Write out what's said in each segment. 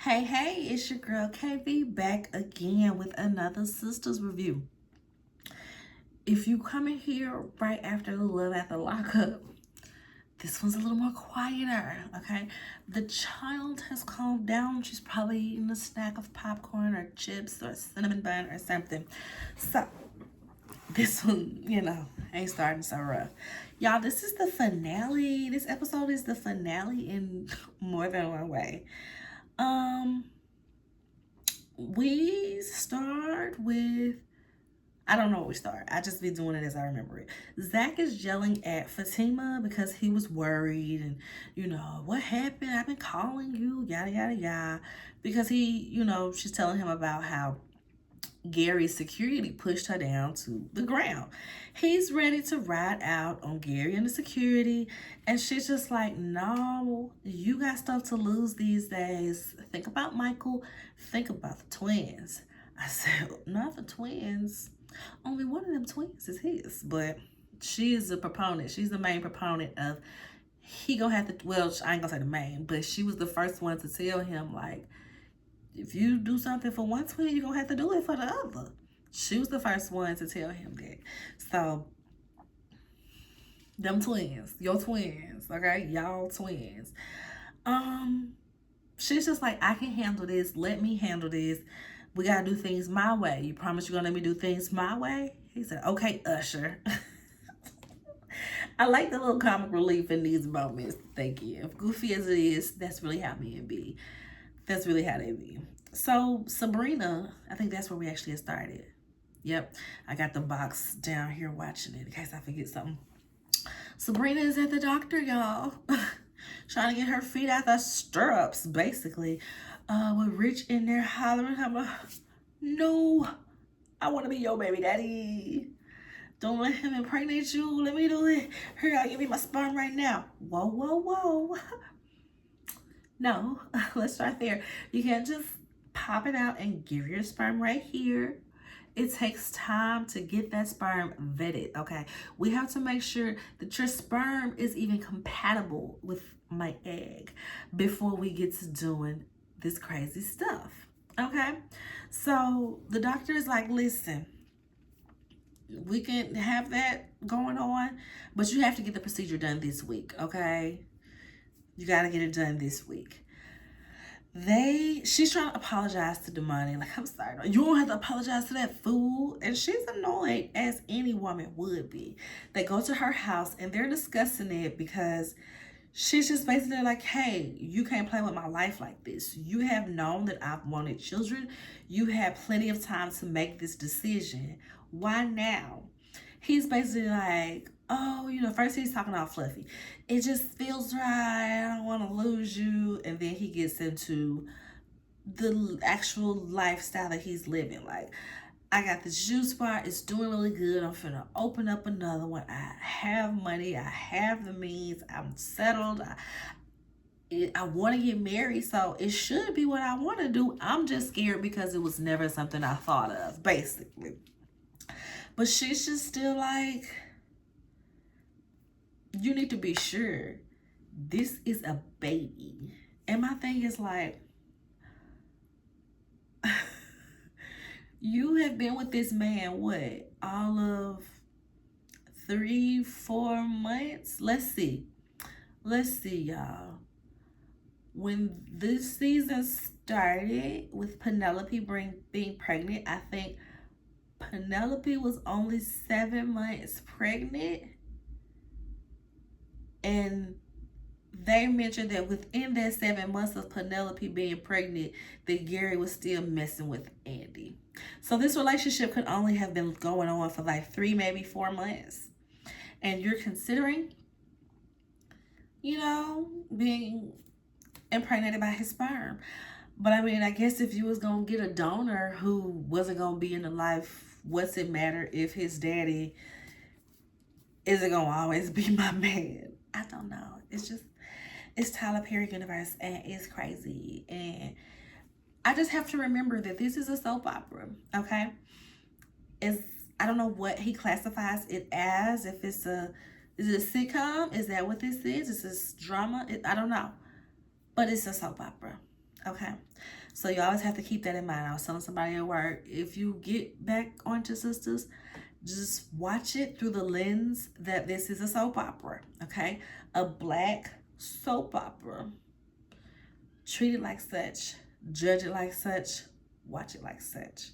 Hey, it's your girl KB back again with another Sistas review. If you come in here right after the Love After Lockup, this one's a little more quieter, okay? The child has calmed down. She's probably eating a snack of popcorn or chips or cinnamon bun or something. So, this one, ain't starting so rough. Y'all, this is the finale. This episode is the finale in more than one way. We start with, I don't know what we start. I just be doing it as I remember it. Zach is yelling at Fatima because he was worried and, what happened? I've been calling you, yada, yada, yada. Because she's telling him about how Gary's security pushed her down to the ground. He's ready to ride out on Gary and the security, and she's just like, no, you got stuff to lose these days. Think about Michael. Think about the twins. I said, not the twins. Only one of them twins is his. But she is the proponent. She's the main proponent of he gonna have to, well, I ain't gonna say the main, but she was the first one to tell him, like, if you do something for one twin, you're going to have to do it for the other. She was the first one to tell him that. So, them twins, your twins, okay? Y'all twins. She's just like, I can handle this. Let me handle this. We got to do things my way. You promise you're going to let me do things my way? He said, okay, Usher. I like the little comic relief in these moments they give. Goofy as it is, that's really how men be. That's really how they be. So Sabrina, I think that's where we actually started. Yep, I got the box down here watching it in case I forget something. Sabrina is at the doctor, y'all. Trying to get her feet out the stirrups, basically. With Rich in there hollering, no, I want to be your baby daddy. Don't let him impregnate you. Let me do it. Here, I'll give you my sperm right now. Whoa, whoa, whoa. No, let's start there. You can't just pop it out and give your sperm right here. It takes time to get that sperm vetted, okay? We have to make sure that your sperm is even compatible with my egg before we get to doing this crazy stuff, okay? So the doctor is like, listen, we can have that going on, but you have to get the procedure done this week, okay? You got to get it done this week. She's trying to apologize to Damani. Like, I'm sorry. You don't have to apologize to that fool. And she's annoyed, as any woman would be. They go to her house and they're discussing it because she's just basically like, hey, you can't play with my life like this. You have known that I've wanted children. You had plenty of time to make this decision. Why now? He's basically like, oh, first he's talking all fluffy. It just feels right. I don't want to lose you. And then he gets into the actual lifestyle that he's living. Like, I got this juice bar. It's doing really good. I'm finna open up another one. I have money. I have the means. I'm settled. I want to get married, so it should be what I want to do. I'm just scared because it was never something I thought of, basically. But she's just still like, you need to be sure this is a baby. And my thing is like, you have been with this man, what, all of 3-4 months? Let's see, y'all. When this season started with Penelope being pregnant, I think Penelope was only 7 months pregnant. And they mentioned that within that 7 months of Penelope being pregnant, that Gary was still messing with Andy. So this relationship could only have been going on for like 3, maybe 4 months. And you're considering, being impregnated by his sperm. But I mean, I guess if you was going to get a donor who wasn't going to be in the life, what's it matter if his daddy isn't going to always be my man? I don't know. It's Tyler Perry universe and it's crazy. And I just have to remember that this is a soap opera, okay? I don't know what he classifies it as. If is it a sitcom? Is that what this is? Is this drama? I don't know. But it's a soap opera, Okay. So you always have to keep that in mind. I was telling somebody at work, if you get back onto Sistas, just watch it through the lens that this is a soap opera, okay? A black soap opera. Treat it like such. Judge it like such. Watch it like such.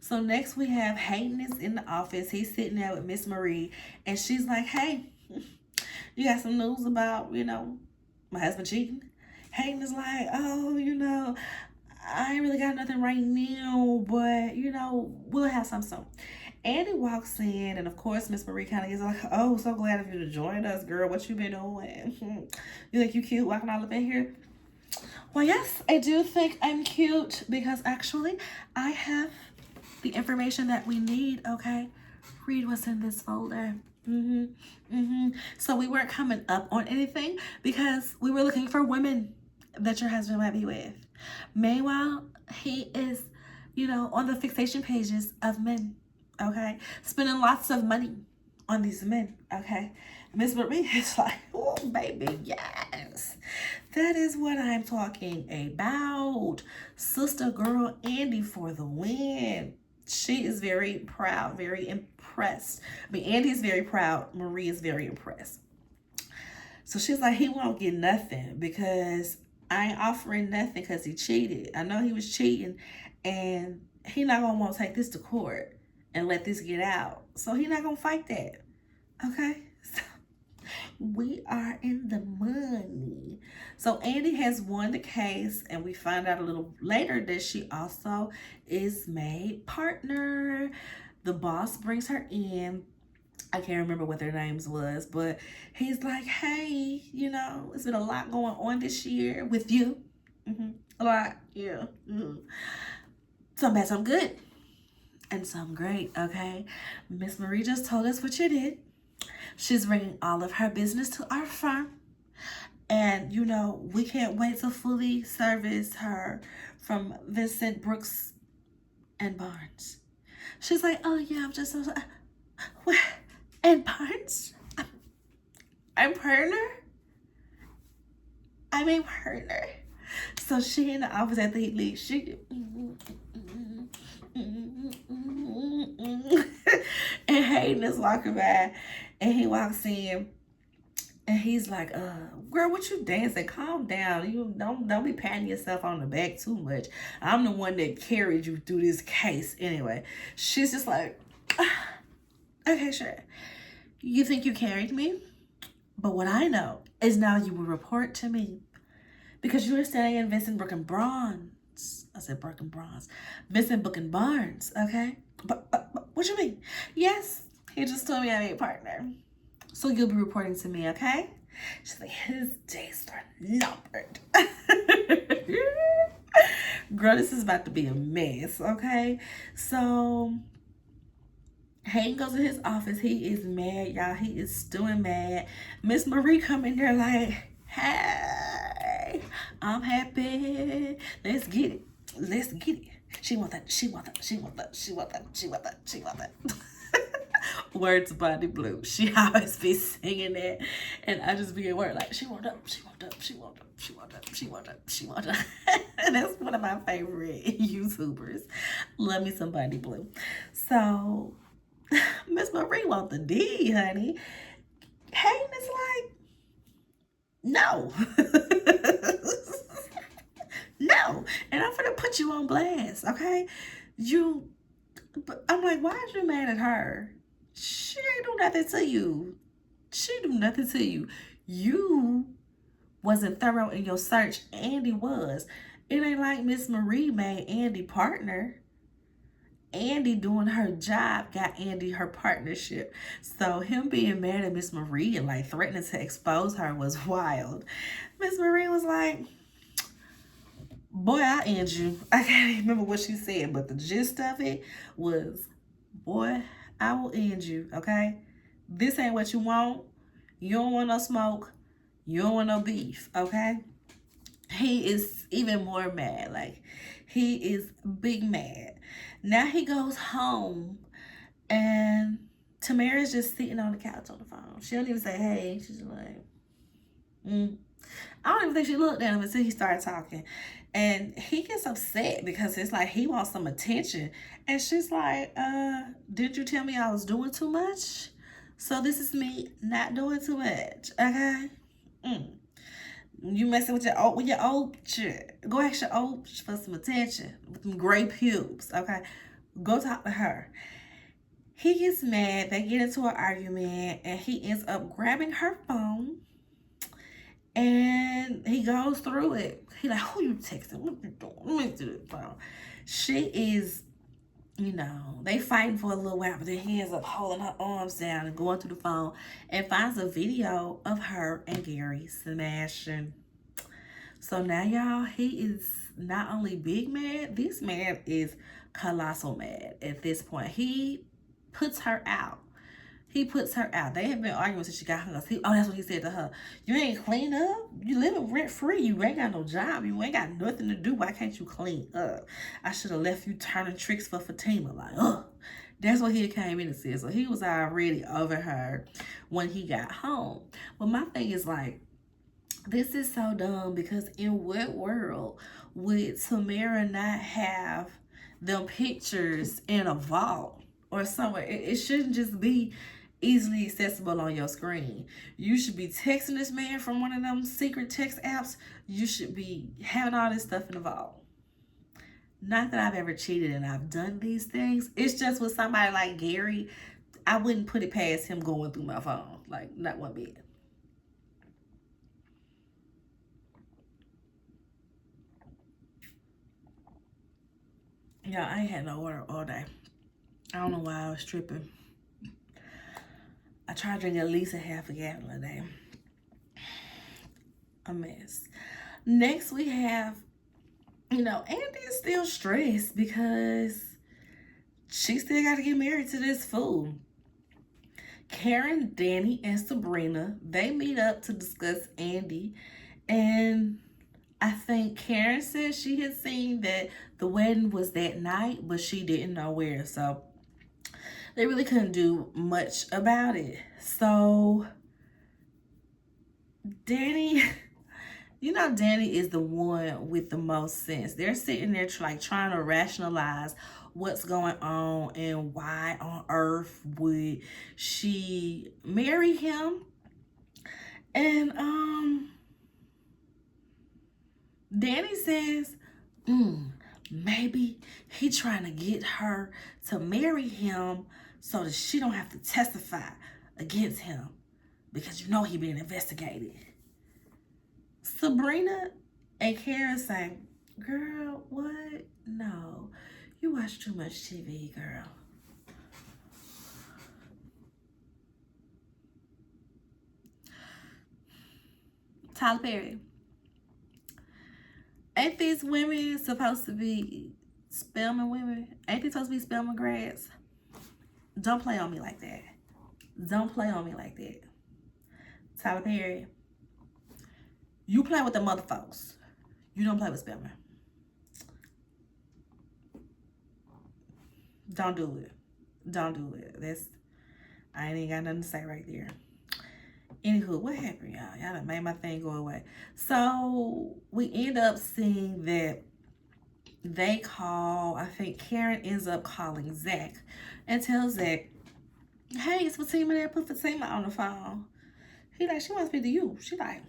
So next we have Hayden is in the office. He's sitting there with Miss Marie, and she's like, hey, you got some news about, my husband cheating? Hayden is like, oh, I ain't really got nothing right now, but, we'll have some soon. Andy walks in, and of course, Miss Marie kind of gets like, oh, so glad of you to join us, girl. What you been doing? You think you cute walking all up in here? Well, yes, I do think I'm cute because actually I have the information that we need, okay? Read what's in this folder. So we weren't coming up on anything because we were looking for women that your husband might be with. Meanwhile, he is, on the fixation pages of men, okay? Spending lots of money on these men, okay? Miss Marie is like, oh, baby, yes. That is what I'm talking about. Sister girl Andy for the win. She is very proud, very impressed. Andy is very proud. Marie is very impressed. So she's like, he won't get nothing because I ain't offering nothing because he cheated. I know he was cheating, and he not going to want to take this to court and let this get out. So he not going to fight that. Okay? So we are in the money. So Andy has won the case, and we find out a little later that she also is made partner. The boss brings her in. I can't remember what their names was, but he's like, hey, it's been a lot going on this year with you. A lot, yeah. Some bad, some good, and some great, okay? Miss Marie just told us what you did. She's bringing all of her business to our firm. And, we can't wait to fully service her from Vincent, Brooks, and Barnes. She's like, oh, yeah, I'm just... What? And Barnes? I'm partner? I'm a partner. So she in the office at the leave. And Hayden is walking by, and he walks in, and he's like, girl, what you dancing? Calm down. You don't be patting yourself on the back too much. I'm the one that carried you through this case anyway. She's just like, okay, sure. You think you carried me? But what I know is now you will report to me because you were standing in Vincent, Brook, and Bronze. I said Brook and Bronze. Vincent, Brook, and Barnes, okay? But what you mean? Yes, he just told me I'm a partner. So you'll be reporting to me, okay? She's like, his days are numbered. Girl, this is about to be a mess, okay? So Hayden goes to his office. He is mad, y'all. He is stewing mad. Miss Marie come in there like, hey, I'm happy. Let's get it. Let's get it. She want that. She want that. She want that. She want that. She want that. She want that. Words Body Blue. She always be singing that, and I just be at work like, she want up. She want up. She want up. She want up. She want up. She want up. And that's one of my favorite YouTubers. Love me some Body Blue. So Miss Marie want the D, honey. Hayden is like, no. No. And I'm gonna put you on blast, okay? But I'm like, why are you mad at her? She ain't do nothing to you. She do nothing to you. You wasn't thorough in your search. Andy was. It ain't like Miss Marie made Andy partner. Andy doing her job got Andy her partnership. So him being mad at Miss Marie and like threatening to expose her was wild. Miss Marie was like, boy, I'll end you. I can't even remember what she said, but the gist of it was, boy, I will end you, okay? This ain't what you want. You don't want no smoke. You don't want no beef, okay? He is even more mad. Like, he is big mad. Now he goes home, and Tamara's just sitting on the couch on the phone. She don't even say, hey. She's just like, I don't even think she looked at him until he started talking. And he gets upset because it's like he wants some attention. And she's like, did you tell me I was doing too much? So this is me not doing too much, okay? Mm. You messing with your old shit. Go ask your old for some attention with them gray pubes, okay? Go talk to her. He gets mad. They get into an argument, and he ends up grabbing her phone, and he goes through it. He like, who you texting? What you doing? Let me do the phone. She is, they fighting for a little while, but then he ends up holding her arms down and going through the phone and finds a video of her and Gary smashing. So now, y'all, he is not only big mad, this man is colossal mad at this point. He puts her out. He puts her out. They have been arguing since she got home. That's what he said to her. You ain't clean up. You living rent free. You ain't got no job. You ain't got nothing to do. Why can't you clean up? I should have left you turning tricks for Fatima. Like, ugh. That's what he came in and said. So he was already over her when he got home. But my thing is like, this is so dumb because in what world would Tamara not have them pictures in a vault or somewhere? It shouldn't just be easily accessible on your screen. You should be texting this man from one of them secret text apps. You should be having all this stuff in the vault. Not that I've ever cheated and I've done these things. It's just with somebody like Gary, I wouldn't put it past him going through my phone. Like, not one bit. Yeah, I ain't had no water all day. I don't know why I was tripping. I try to drink at least a half a gallon a day. A mess. Next we have, Andy's still stressed because she still got to get married to this fool. Karen, Danny, and Sabrina, they meet up to discuss Andy. And I think Karen said she had seen that the wedding was that night, but she didn't know where. So they really couldn't do much about it. So Danny, Danny is the one with the most sense. They're sitting there trying to rationalize what's going on and why on earth would she marry him. And Danny says, maybe he trying to get her to marry him so that she don't have to testify against him because he being investigated. Sabrina and Karen say, girl, what? No, you watch too much TV, girl. Tyler Perry. Ain't these women supposed to be Spelman women? Ain't they supposed to be Spelman grads? Don't play on me like that. Don't play on me like that. Tyler Perry, you play with the mother folks. You don't play with Spelman. Don't do it. Don't do it. I ain't got nothing to say right there. Anywho, what happened, y'all? Y'all done made my thing go away. So we end up seeing that they call, I think Karen ends up calling Zach and tells Zach, hey, it's Fatima there. Put Fatima on the phone. He like, she want to speak to you. She like,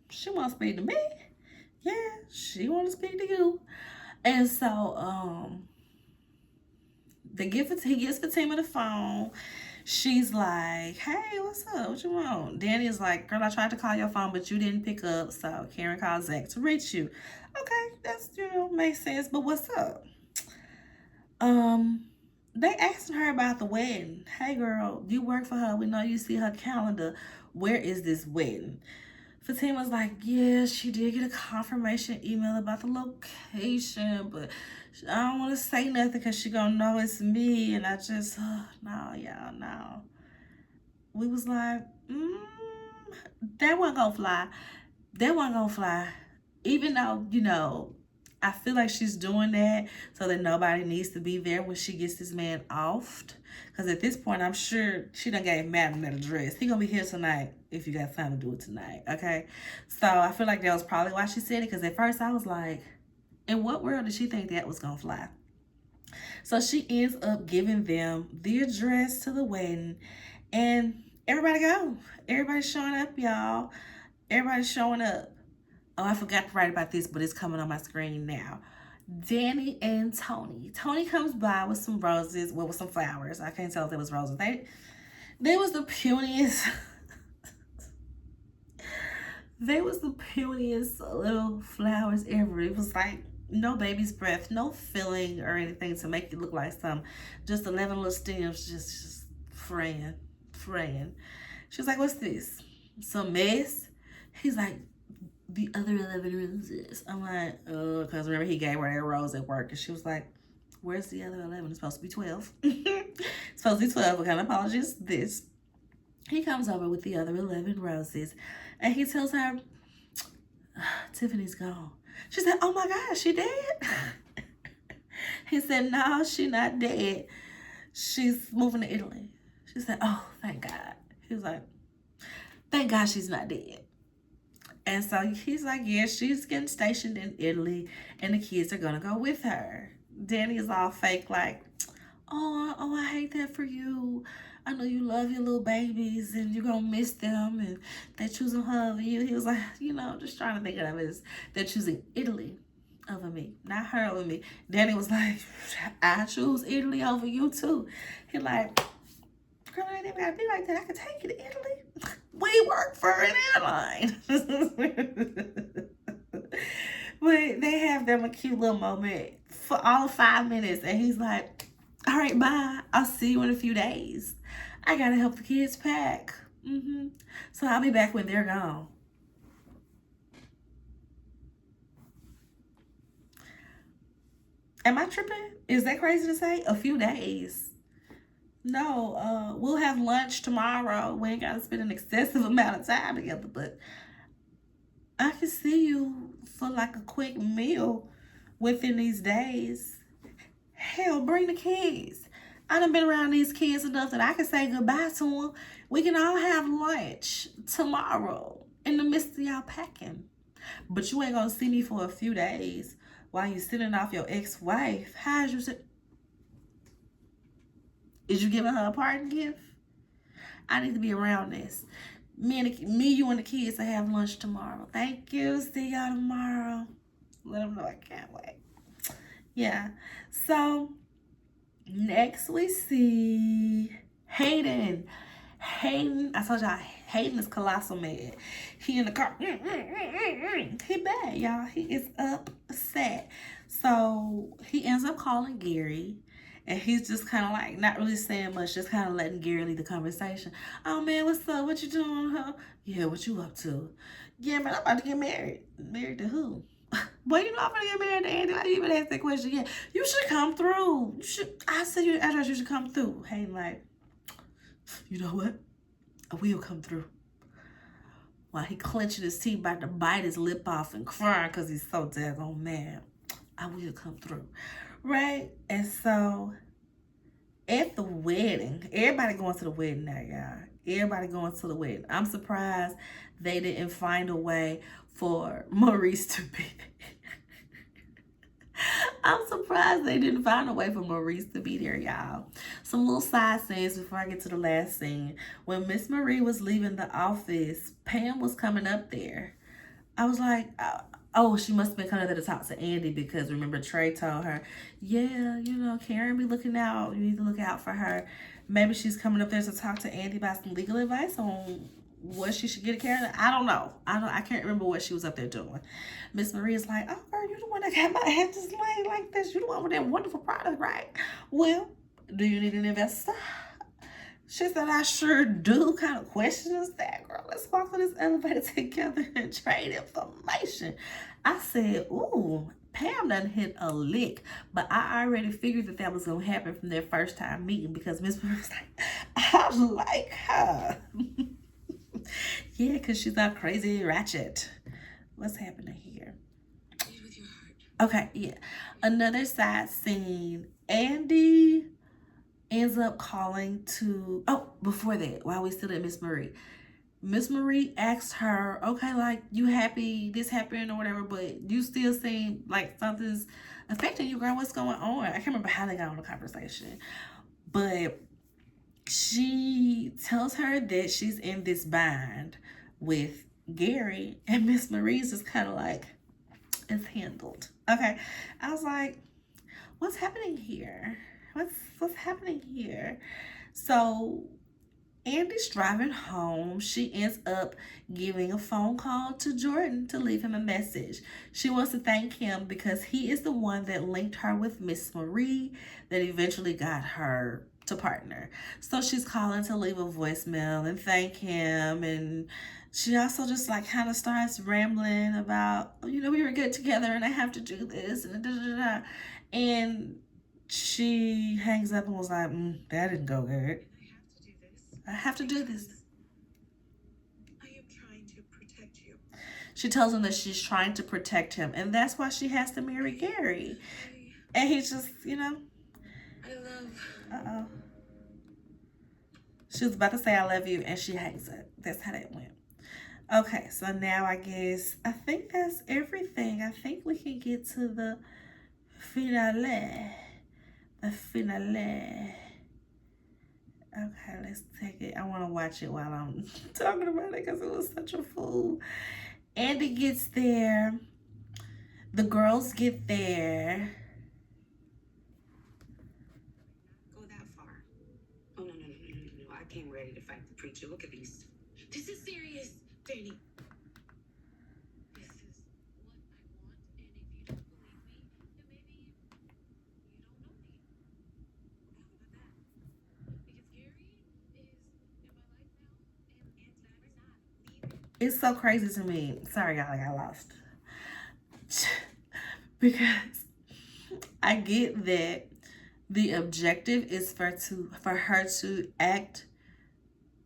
she want to speak to me? Yeah, she want to speak to you. And so he gives Fatima the phone. She's like, hey, what's up? What you want? Danny is like, girl, I tried to call your phone, but you didn't pick up. So Karen calls Zach to reach you. Okay, that's, makes sense. But what's up? They asked her about the wedding. Hey, girl, you work for her. We know you see her calendar. Where is this wedding? Fatima's like, yeah, she did get a confirmation email about the location, but I don't want to say nothing because she gonna know it's me. And I just, no, y'all, no. We was like, that wasn't gonna fly. That wasn't gonna fly. Even though, I feel like she's doing that so that nobody needs to be there when she gets this man offed. Because at this point, I'm sure she done gave Madam that address. He gonna be here tonight if you got time to do it tonight, okay? So I feel like that was probably why she said it. Because at first I was like, In what world did she think that was gonna fly? So she ends up giving them the address to the wedding, and everybody go. Everybody's showing up, y'all. Everybody's showing up. Oh, I forgot to write about this, but it's coming on my screen now. Danny and Tony. Tony comes by with some roses, well, with some flowers. I can't tell if it was roses. They was the puniest. They was the puniest little flowers ever. It was like no baby's breath, no filling or anything to make it look like some. Just 11 little stems, just fraying. She's like, "What's this? Some mess?" He's like, "The other 11 roses." I'm like, "Oh," because remember he gave her that rose at work, and she was like, "Where's the other 11? It's supposed to be 12." It's supposed to be 12. What kind of apology is this? He comes over with the other 11 roses, and he tells her, "Tiffany's gone." She said, "Oh my gosh, she dead?" He said, "No, she not dead. She's moving to Italy." She said, "Oh, thank God." He was like, "Thank God she's not dead." And so he's like, "Yeah, she's getting stationed in Italy, and the kids are gonna go with her." Danny is all fake, like, oh, I hate that for you. I know you love your little babies, and you're gonna miss them, and they're choosing her over you. He was like, just trying to think of it as they're choosing Italy over me, not her over me. Danny was like, "I choose Italy over you too." He like, "Girl, I ain't even gotta be like that. I could take you to Italy. We work for an airline." But they have them a cute little moment for all 5 minutes, and he's like, "All right, bye. I'll see you in a few days. I gotta help the kids pack. So I'll be back when they're gone." Am I tripping? Is that crazy to say? A few days. No, we'll have lunch tomorrow. We ain't gotta spend an excessive amount of time together, but I can see you for like a quick meal within these days. Hell, bring the kids. I done been around these kids enough that I can say goodbye to them. We can all have lunch tomorrow in the midst of y'all packing. But you ain't gonna see me for a few days while you sending off your ex-wife. How's you say? Is you giving her a parting gift? I need to be around this. You, and the kids to have lunch tomorrow. Thank you. See y'all tomorrow. Let them know I can't wait. Yeah. So next we see Hayden. I told y'all Hayden is colossal mad. He in the car. He bad, y'all. He is upset. So he ends up calling Gary. And he's just kind of like not really saying much, just kind of letting Gary lead the conversation. "Oh man, what's up? What you doing, huh?" "Yeah, what you up to?" "Yeah, man, I'm about to get married." "Married to who?" "Boy, you know I'm gonna get married to Andy. Why you even ask that question? Yeah, you should come through. I said your address, you should come through." Hey, like, "You know what? I will come through." While he clenching his teeth, about to bite his lip off and crying because he's so daggone mad. "I will come through." Right? And so at the wedding, everybody going to the wedding now, y'all. Everybody going to the wedding. I'm surprised they didn't find a way for Maurice to be there. I'm surprised they didn't find a way for Maurice to be there, y'all. Some little side scenes before I get to the last scene. When Miss Marie was leaving the office, Pam was coming up there. I was like, oh, she must have been coming there to talk to Andy, because remember Trey told her, "Yeah, Karen be looking out. You need to look out for her. Maybe she's coming up there to talk to Andy about some legal advice on what she should get Karen." I don't know. I can't remember what she was up there doing. Miss Marie is like, "Oh, girl, you the one that got my head just laid like this. You the one with that wonderful product, right? Well, do you need an investor?" She said, "I sure do." Kind of question is that, girl? Let's walk to this elevator together and trade information. I said, ooh, Pam done hit a lick. But I already figured that was going to happen from their first time meeting, because Miss Marie was like, "I like her." Yeah, because she's not crazy ratchet. What's happening here? Okay, yeah. Another side scene. Andy ends up calling to, before that, while we still at Miss Marie Miss Marie asked her, okay, like, you happy this happened or whatever, but you still seem like something's affecting you, girl. What's going on? I can't remember how they got on the conversation, but she tells her that she's in this bind with Gary, and Miss Marie's just kind of like, it's handled. Okay. I was like, what's happening here? What's happening here? So Andy's driving home. She ends up giving a phone call to Jordan to leave him a message. She wants to thank him because he is the one that linked her with Miss Marie that eventually got her to partner. So she's calling to leave a voicemail and thank him. And she also just like kind of starts rambling about, we were good together and I have to do this and da da da. And she hangs up and was like, that didn't go good. I have to do this. I am trying to protect you. She tells him that she's trying to protect him, and that's why she has to marry Gary. And he's just, I love. Uh-oh. She was about to say I love you, and she hangs up. That's how that went. Okay, so now I think that's everything. I think we can get to the finale. The finale. Okay, let's take it. I want to watch it while I'm talking about it because it was such a fool. Andy gets there. The girls get there. Go that far. Oh, no. I came ready to fight the preacher. Look at these. This is serious, Danny. This is what I want, and if you don't believe me, then maybe you don't know me. How about that? Because Gary is in my life now, and I'm not leaving. It's so crazy to me. Sorry, y'all, I got lost. Because I get that the objective is for her to act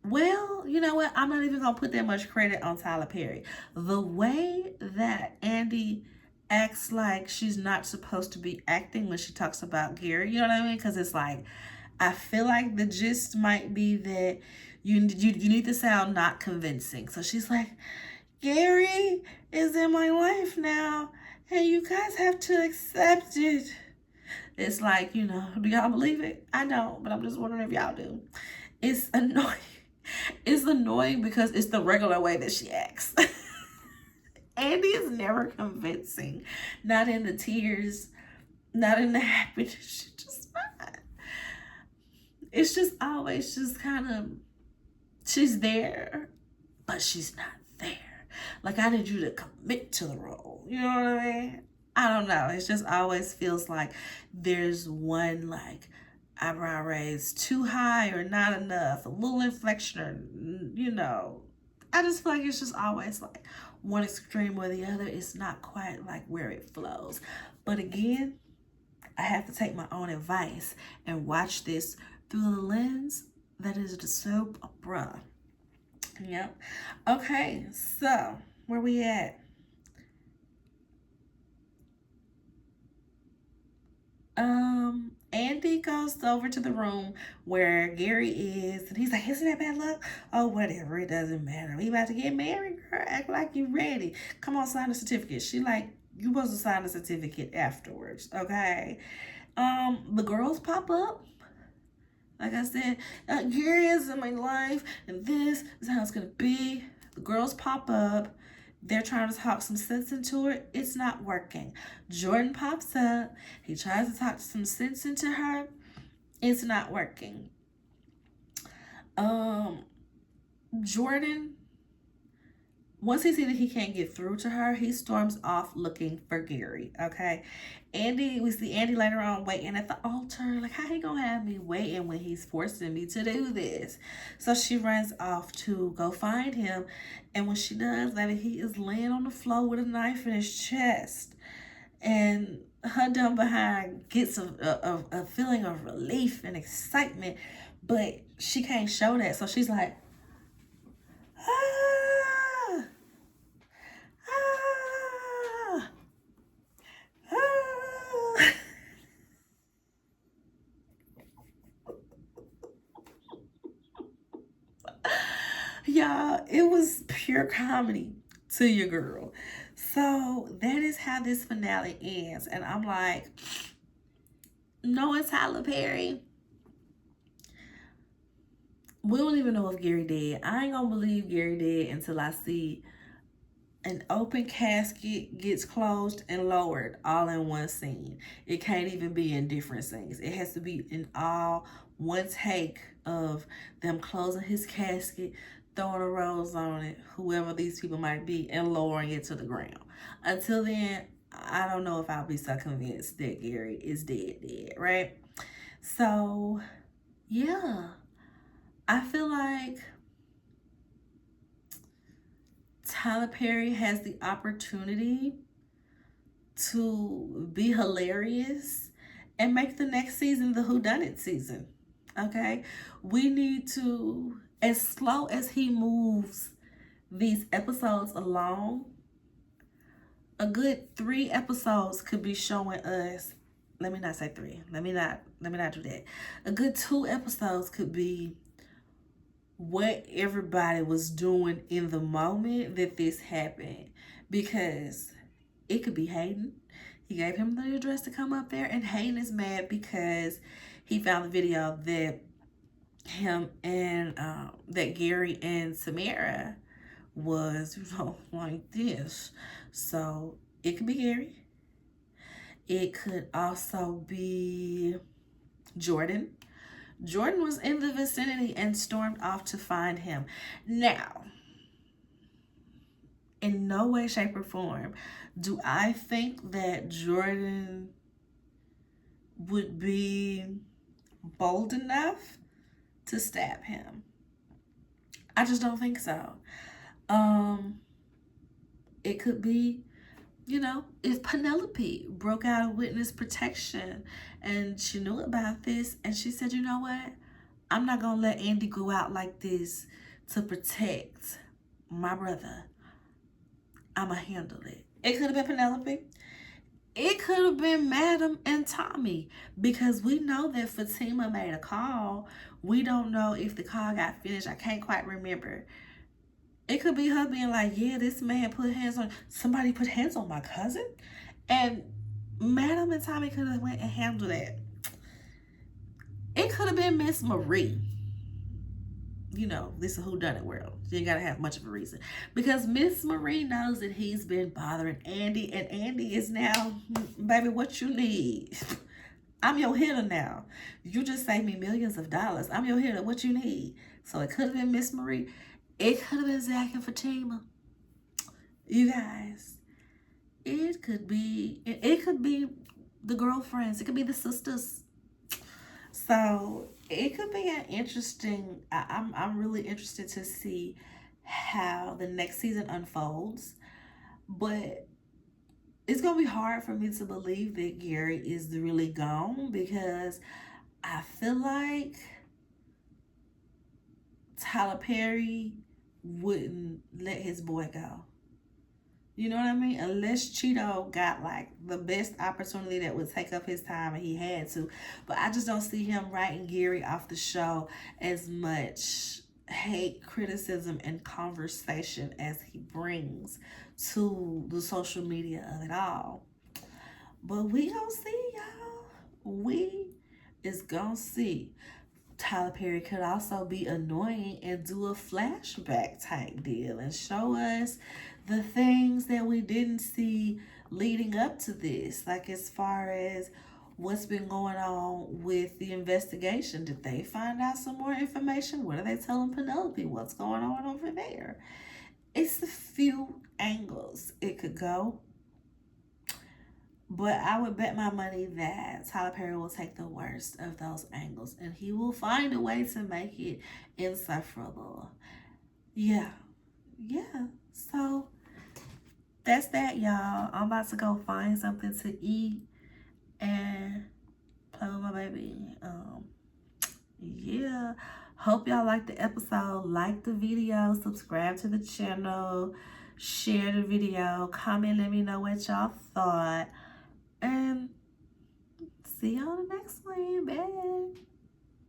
well. You know what? I'm not even gonna put that much credit on Tyler Perry. The way that Andy acts like she's not supposed to be acting when she talks about Gary, you know what I mean? Because it's like, I feel like the gist might be that you need to sound not convincing. So she's like, Gary is in my life now, and you guys have to accept it. It's like, do y'all believe it? I don't, but I'm just wondering if y'all do. It's annoying. It's annoying because it's the regular way that she acts. Andy is never convincing. Not in the tears, not in the happiness. She's just not. It's just always just kind of, she's there, but she's not there. Like, I need you to commit to the role. You know what I mean? I don't know. It just always feels like there's one, like, eyebrow raise too high or not enough, a little inflection, or, I just feel like it's just always like one extreme or the other. It's not quite like where it flows. But again, I have to take my own advice and watch this through the lens that is the soap opera. Yep. Okay, so where we at? Andy goes over to the room where Gary is, and he's like, isn't that bad luck? Oh, whatever, it doesn't matter. We about to get married, girl. Act like you ready. Come on, sign the certificate. She like, you supposed to sign the certificate afterwards, okay? The girls pop up. Like I said, Gary is in my life, and this is how it's gonna be. The girls pop up. They're trying to talk some sense into her. It's not working. Jordan pops up. He tries to talk some sense into her. It's not working. Jordan, once he sees that he can't get through to her, he storms off looking for Gary, okay? We see Andy later on waiting at the altar. Like, how he gonna have me waiting when he's forcing me to do this? So she runs off to go find him. And when she does, he is laying on the floor with a knife in his chest. And her dumb behind gets a feeling of relief and excitement, but she can't show that. So she's like, ah, ah, ah. y'all, it was pure comedy to your girl. So that is how this finale ends. And I'm like, knowing Tyler Perry, we don't even know if Gary dead. I ain't gonna believe Gary dead until I see an open casket gets closed and lowered all in one scene. It can't even be in different scenes. It has to be in all one take of them closing his casket, throwing a rose on it, whoever these people might be, and lowering it to the ground. Until then, I don't know if I'll be so convinced that Gary is dead, right? So, yeah, I feel like Tyler Perry has the opportunity to be hilarious and make the next season the whodunit season. Okay? We need to, as slow as he moves these episodes along, a good 3 episodes could be showing us, let me not say 3. Let me not do that. A good 2 episodes could be what everybody was doing in the moment that this happened, because it could be Hayden. He gave him the address to come up there, and Hayden is mad because he found the video that him and that Gary and Samara was, like this. So it could be Gary. It could also be Jordan. Jordan was in the vicinity and stormed off to find him. Now, in no way, shape, or form do I think that Jordan would be bold enough to stab him. I just don't think so. It could be, if Penelope broke out of witness protection and she knew about this and she said, you know what? I'm not going to let Andy go out like this to protect my brother. I'm going to handle it. It could have been Penelope. It could have been Madam and Tommy, because we know that Fatima made a call. We don't know if the call got finished. I can't quite remember. It could be her being like, yeah, this man somebody put hands on my cousin. And Madam and Tommy could have went and handled that. It could have been Miss Marie. This is a whodunit world. You ain't got to have much of a reason. Because Miss Marie knows that he's been bothering Andy. And Andy is now, baby, what you need? I'm your hitter now. You just saved me millions of dollars. I'm your hitter. What you need? So it could have been Miss Marie. It could have been Zach and Fatima. You guys. It could be the girlfriends. It could be the sisters. So it could be an interesting, I'm really interested to see how the next season unfolds. But it's going to be hard for me to believe that Gary is really gone, because I feel like Tyler Perry wouldn't let his boy go. You know what I mean? Unless Cheeto got like the best opportunity that would take up his time and he had to. But I just don't see him writing Gary off the show as much hate, criticism, and conversation as he brings to the social media of it all. But we gonna see, y'all. We is gonna see. Tyler Perry could also be annoying and do a flashback type deal and show us the things that we didn't see leading up to this. Like, as far as what's been going on with the investigation. Did they find out some more information? What are they telling Penelope? What's going on over there? It's a few angles it could go. But I would bet my money that Tyler Perry will take the worst of those angles and he will find a way to make it insufferable. Yeah. So that's that, y'all. I'm about to go find something to eat and play with my baby. Yeah. Hope y'all liked the episode. Like the video. Subscribe to the channel. Share the video. Comment. Let me know what y'all thought. And see you on the next one. Bye.